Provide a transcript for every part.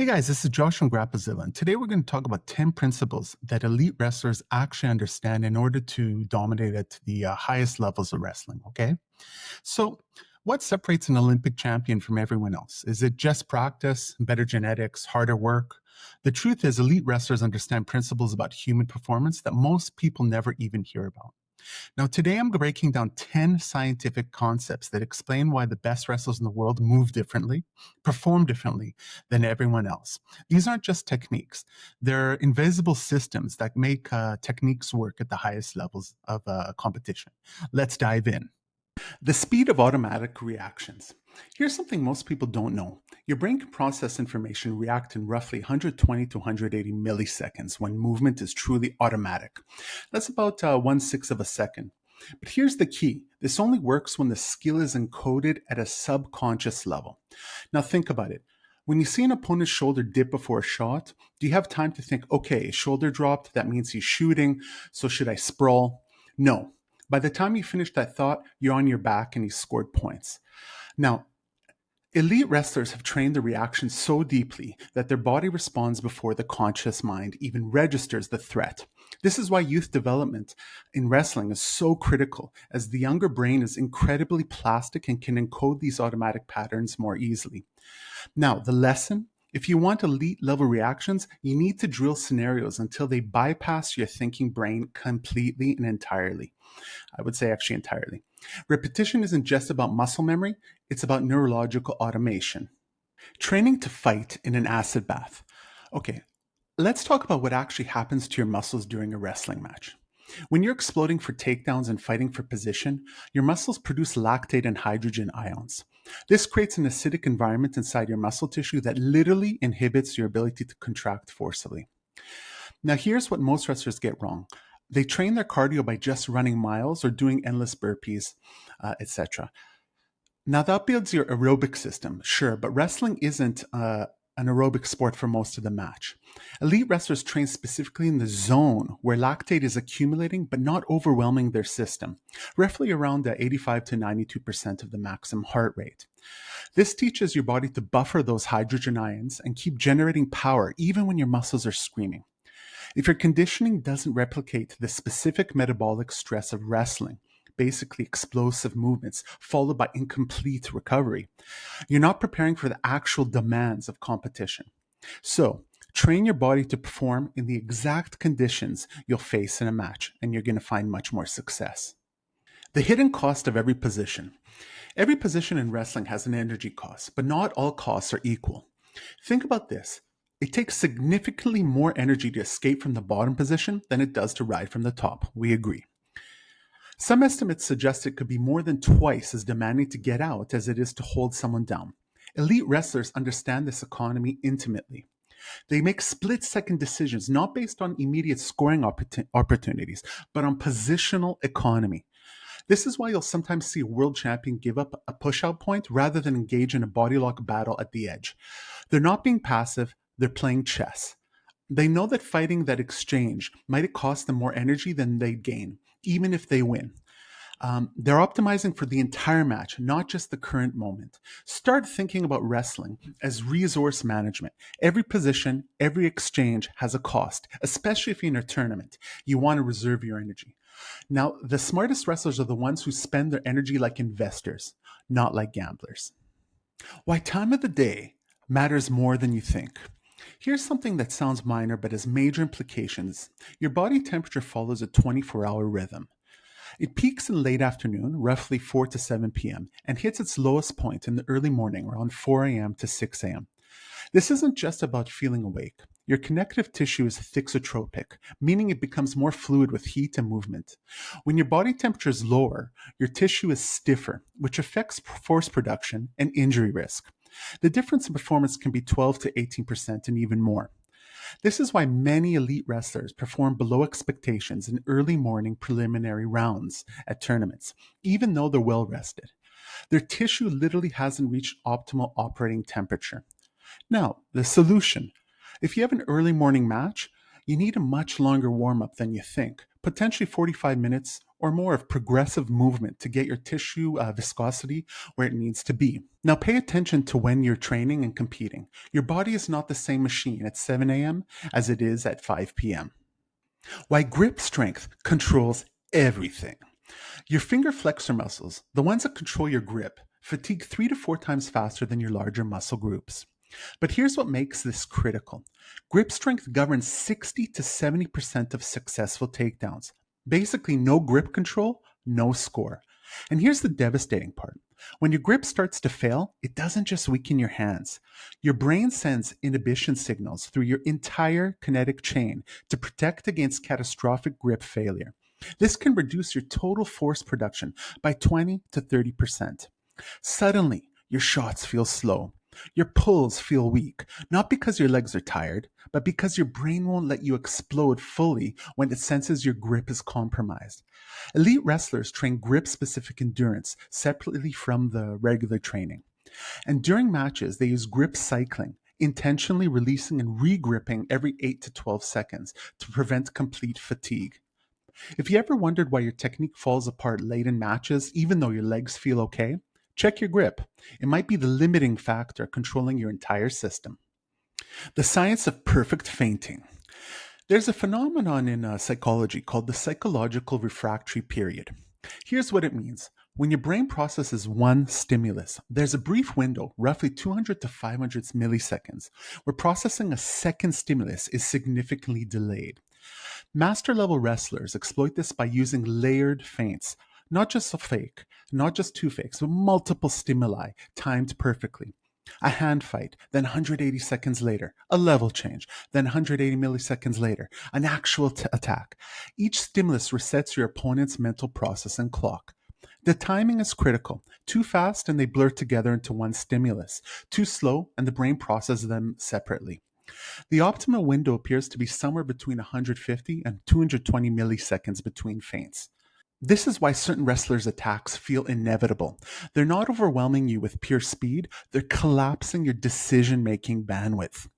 Hey guys, this is Josh from Grapplezilla, and today we're going to talk about 10 principles that elite wrestlers actually understand in order to dominate at the highest levels of wrestling, okay? So, what separates an Olympic champion from everyone else? Is it just practice, better genetics, harder work? The truth is, elite wrestlers understand principles about human performance that most people never even hear about. Now, today I'm breaking down 10 scientific concepts that explain why the best wrestlers in the world move differently, perform differently than everyone else. These aren't just techniques, they're invisible systems that make techniques work at the highest levels of competition. Let's dive in. The speed of automatic reactions. Here's something most people don't know. Your brain can process information, react in roughly 120 to 180 milliseconds when movement is truly automatic. That's about 1/6 of a second. But here's the key. This only works when the skill is encoded at a subconscious level. Now think about it. When you see an opponent's shoulder dip before a shot, do you have time to think, okay, his shoulder dropped, that means he's shooting, so should I sprawl? No. By the time you finish that thought, you're on your back and you scored points. Now, elite wrestlers have trained the reaction so deeply that their body responds before the conscious mind even registers the threat. This is why youth development in wrestling is so critical, as the younger brain is incredibly plastic and can encode these automatic patterns more easily. Now, the lesson: if you want elite level reactions, you need to drill scenarios until they bypass your thinking brain completely and entirely. I would say actually entirely. Repetition isn't just about muscle memory, it's about neurological automation. Training to fight in an acid bath. Okay, let's talk about what actually happens to your muscles during a wrestling match. When you're exploding for takedowns and fighting for position, your muscles produce lactate and hydrogen ions. This creates an acidic environment inside your muscle tissue that literally inhibits your ability to contract forcibly. Now, here's what most wrestlers get wrong. They train their cardio by just running miles or doing endless burpees, etc. Now, that builds your aerobic system, sure, but wrestling isn't an aerobic sport for most of the match. Elite wrestlers train specifically in the zone where lactate is accumulating but not overwhelming their system, roughly around 85 to 92% of the maximum heart rate. This teaches your body to buffer those hydrogen ions and keep generating power even when your muscles are screaming. If your conditioning doesn't replicate the specific metabolic stress of wrestling, basically explosive movements followed by incomplete recovery, you're not preparing for the actual demands of competition. So, train your body to perform in the exact conditions you'll face in a match, and you're going to find much more success. The hidden cost of every position. Every position in wrestling has an energy cost, but not all costs are equal. Think about this. It takes significantly more energy to escape from the bottom position than it does to ride from the top. We agree. Some estimates suggest it could be more than twice as demanding to get out as it is to hold someone down. Elite wrestlers understand this economy intimately. They make split-second decisions not based on immediate scoring opportunities, but on positional economy. This is why you'll sometimes see a world champion give up a push-out point rather than engage in a body lock battle at the edge. They're not being passive, they're playing chess. They know that fighting that exchange might cost them more energy than they gain, even if they win. They're optimizing for the entire match, not just the current moment. Start thinking about wrestling as resource management. Every position, every exchange has a cost, especially if you're in a tournament. You want to reserve your energy. Now, the smartest wrestlers are the ones who spend their energy like investors, not like gamblers. Why time of the day matters more than you think. Here's something that sounds minor but has major implications. Your body temperature follows a 24-hour rhythm. It peaks in late afternoon, roughly 4 to 7 p.m., and hits its lowest point in the early morning, around 4 a.m. to 6 a.m. This isn't just about feeling awake. Your connective tissue is thixotropic, meaning it becomes more fluid with heat and movement. When your body temperature is lower, your tissue is stiffer, which affects force production and injury risk. The difference in performance can be 12 to 18% and even more. This is why many elite wrestlers perform below expectations in early morning preliminary rounds at tournaments, even though they're well rested. Their tissue literally hasn't reached optimal operating temperature. Now, the solution. If you have an early morning match, you need a much longer warm-up than you think, potentially 45 minutes or more of progressive movement to get your tissue viscosity where it needs to be. Now, pay attention to when you're training and competing. Your body is not the same machine at 7 a.m. as it is at 5 p.m. Why grip strength controls everything. Your finger flexor muscles, the ones that control your grip, fatigue 3 to 4 times faster than your larger muscle groups. But here's what makes this critical. Grip strength governs 60 to 70% of successful takedowns. Basically, no grip control, no score. And here's the devastating part. When your grip starts to fail, it doesn't just weaken your hands. Your brain sends inhibition signals through your entire kinetic chain to protect against catastrophic grip failure. This can reduce your total force production by 20 to 30%. Suddenly, your shots feel slow. Your pulls feel weak, not because your legs are tired, but because your brain won't let you explode fully when it senses your grip is compromised. Elite wrestlers train grip-specific endurance separately from the regular training. And during matches, they use grip cycling, intentionally releasing and re-gripping every 8 to 12 seconds to prevent complete fatigue. If you ever wondered why your technique falls apart late in matches, even though your legs feel okay, check your grip. It might be the limiting factor controlling your entire system. The science of perfect feinting. There's a phenomenon in psychology called the psychological refractory period. Here's what it means. When your brain processes one stimulus, there's a brief window, roughly 200 to 500 milliseconds, where processing a second stimulus is significantly delayed. Master level wrestlers exploit this by using layered feints, not just a fake, not just two fakes, but multiple stimuli timed perfectly. A hand fight, then 180 seconds later, a level change, then 180 milliseconds later, an actual attack. Each stimulus resets your opponent's mental processing clock. The timing is critical. Too fast and they blur together into one stimulus. Too slow and the brain processes them separately. The optimal window appears to be somewhere between 150 and 220 milliseconds between feints. This is why certain wrestlers' attacks feel inevitable. They're not overwhelming you with pure speed, they're collapsing your decision-making bandwidth.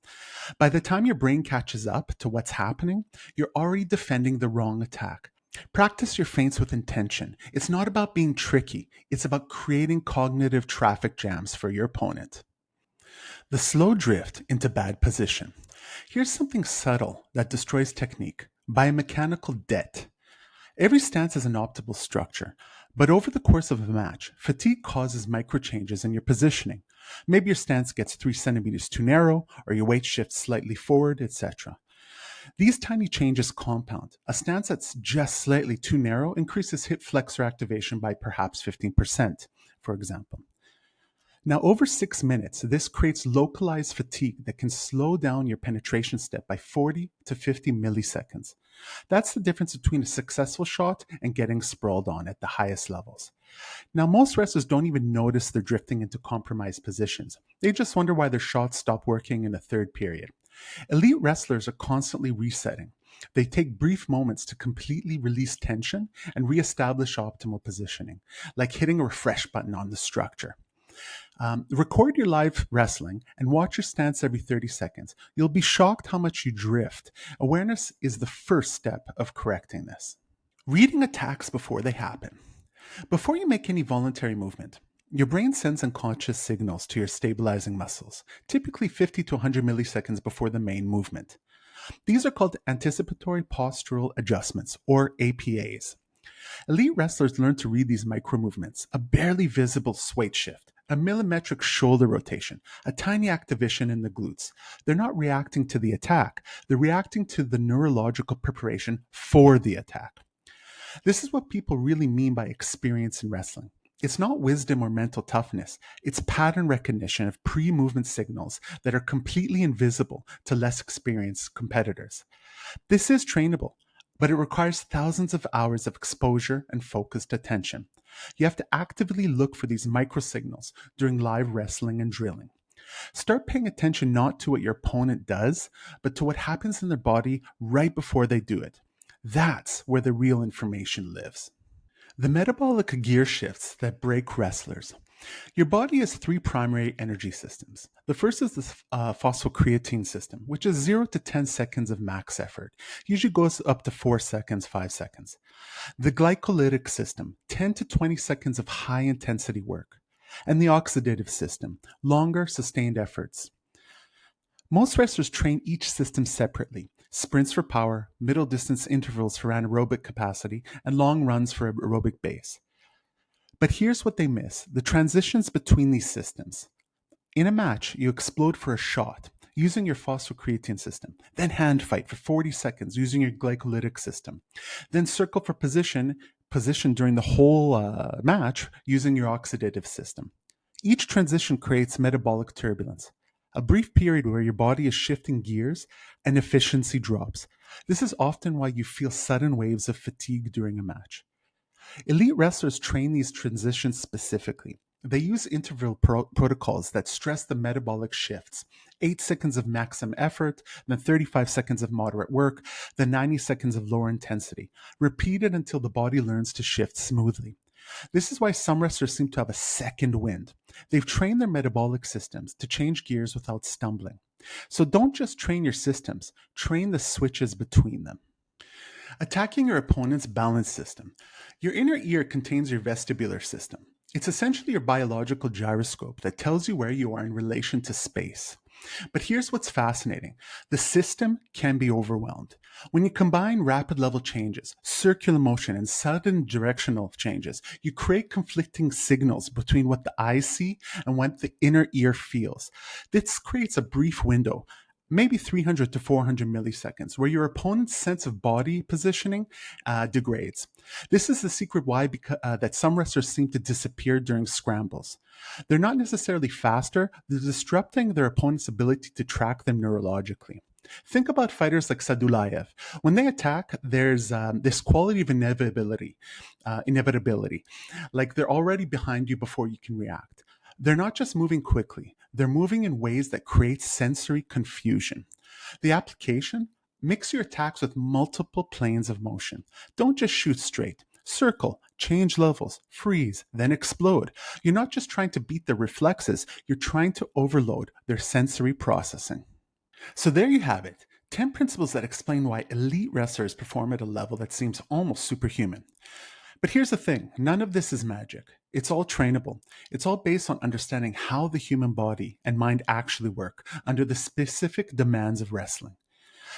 By the time your brain catches up to what's happening, you're already defending the wrong attack. Practice your feints with intention. It's not about being tricky, it's about creating cognitive traffic jams for your opponent. The slow drift into bad position. Here's something subtle that destroys technique. Biomechanical debt. Every stance has an optimal structure, but over the course of a match, fatigue causes micro changes in your positioning. Maybe your stance gets 3 centimeters too narrow, or your weight shifts slightly forward, etc. These tiny changes compound. A stance that's just slightly too narrow increases hip flexor activation by perhaps 15%, for example. Now, over 6 minutes, this creates localized fatigue that can slow down your penetration step by 40 to 50 milliseconds. That's the difference between a successful shot and getting sprawled on at the highest levels. Now, most wrestlers don't even notice they're drifting into compromised positions. They just wonder why their shots stop working in the third period. Elite wrestlers are constantly resetting. They take brief moments to completely release tension and reestablish optimal positioning, like hitting a refresh button on the structure. Record your live wrestling and watch your stance every 30 seconds. You'll be shocked how much you drift. Awareness is the first step of correcting this. Reading attacks before they happen. Before you make any voluntary movement, your brain sends unconscious signals to your stabilizing muscles, typically 50 to 100 milliseconds before the main movement. These are called anticipatory postural adjustments, or APAs. Elite wrestlers learn to read these micro movements, a barely visible weight shift, a millimetric shoulder rotation, a tiny activation in the glutes. They're not reacting to the attack, they're reacting to the neurological preparation for the attack. This is what people really mean by experience in wrestling. It's not wisdom or mental toughness, it's pattern recognition of pre-movement signals that are completely invisible to less experienced competitors. This is trainable, but it requires thousands of hours of exposure and focused attention. You have to actively look for these microsignals during live wrestling and drilling. Start paying attention not to what your opponent does, but to what happens in their body right before they do it. That's where the real information lives. The metabolic gear shifts that break wrestlers. Your body has three primary energy systems. The first is the phosphocreatine system, which is 0 to 10 seconds of max effort. Usually goes up to 4 seconds, 5 seconds. The glycolytic system, 10 to 20 seconds of high intensity work. And the oxidative system, longer sustained efforts. Most wrestlers train each system separately. Sprints for power, middle distance intervals for anaerobic capacity, and long runs for aerobic base. But here's what they miss: the transitions between these systems. In a match, you explode for a shot using your phosphocreatine system, then hand fight for 40 seconds using your glycolytic system, then circle for position during the whole match using your oxidative system. Each transition creates metabolic turbulence, a brief period where your body is shifting gears and efficiency drops. This is often why you feel sudden waves of fatigue during a match. Elite wrestlers train these transitions specifically. They use interval protocols that stress the metabolic shifts: 8 seconds of maximum effort, then 35 seconds of moderate work, then 90 seconds of lower intensity, repeated until the body learns to shift smoothly. This is why some wrestlers seem to have a second wind. They've trained their metabolic systems to change gears without stumbling. So don't just train your systems, train the switches between them. Attacking your opponent's balance system. Your inner ear contains your vestibular system. It's essentially your biological gyroscope that tells you where you are in relation to space. But here's what's fascinating: the system can be overwhelmed. When you combine rapid level changes, circular motion, and sudden directional changes, you create conflicting signals between what the eyes see and what the inner ear feels. This creates a brief window, maybe 300 to 400 milliseconds, where your opponent's sense of body positioning degrades. This is the secret why that some wrestlers seem to disappear during scrambles. They're not necessarily faster, they're disrupting their opponent's ability to track them neurologically. Think about fighters like Sadulayev. When they attack, there's this quality of inevitability, like they're already behind you before you can react. They're not just moving quickly, they're moving in ways that create sensory confusion. The application: mix your attacks with multiple planes of motion. Don't just shoot straight. Circle, change levels, freeze, then explode. You're not just trying to beat their reflexes, you're trying to overload their sensory processing. So there you have it. 10 principles that explain why elite wrestlers perform at a level that seems almost superhuman. But here's the thing: none of this is magic. It's all trainable. It's all based on understanding how the human body and mind actually work under the specific demands of wrestling.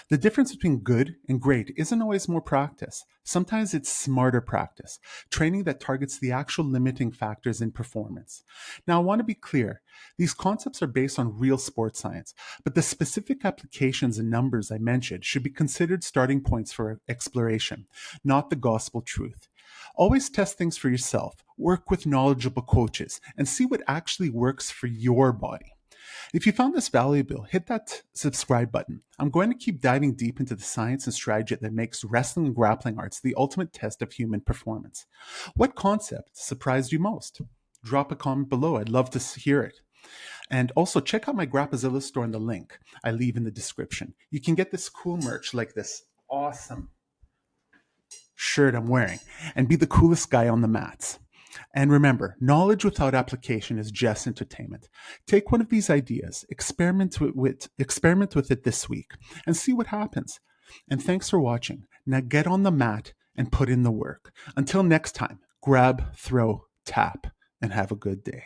The difference between good and great isn't always more practice. Sometimes it's smarter practice, training that targets the actual limiting factors in performance. Now, I want to be clear. These concepts are based on real sports science, but the specific applications and numbers I mentioned should be considered starting points for exploration, not the gospel truth. Always test things for yourself, work with knowledgeable coaches, and see what actually works for your body. If you found this valuable, hit that subscribe button. I'm going to keep diving deep into the science and strategy that makes wrestling and grappling arts the ultimate test of human performance. What concept surprised you most? Drop a comment below. I'd love to hear it. And also check out my Grappazilla store in the link I leave in the description. You can get this cool merch like this awesome shirt I'm wearing and be the coolest guy on the mats. And remember, knowledge without application is just entertainment. Take one of these ideas, experiment with it this week, and see what happens. And thanks for watching. Now get on the mat and put in the work. Until next time, grab, throw, tap, and have a good day.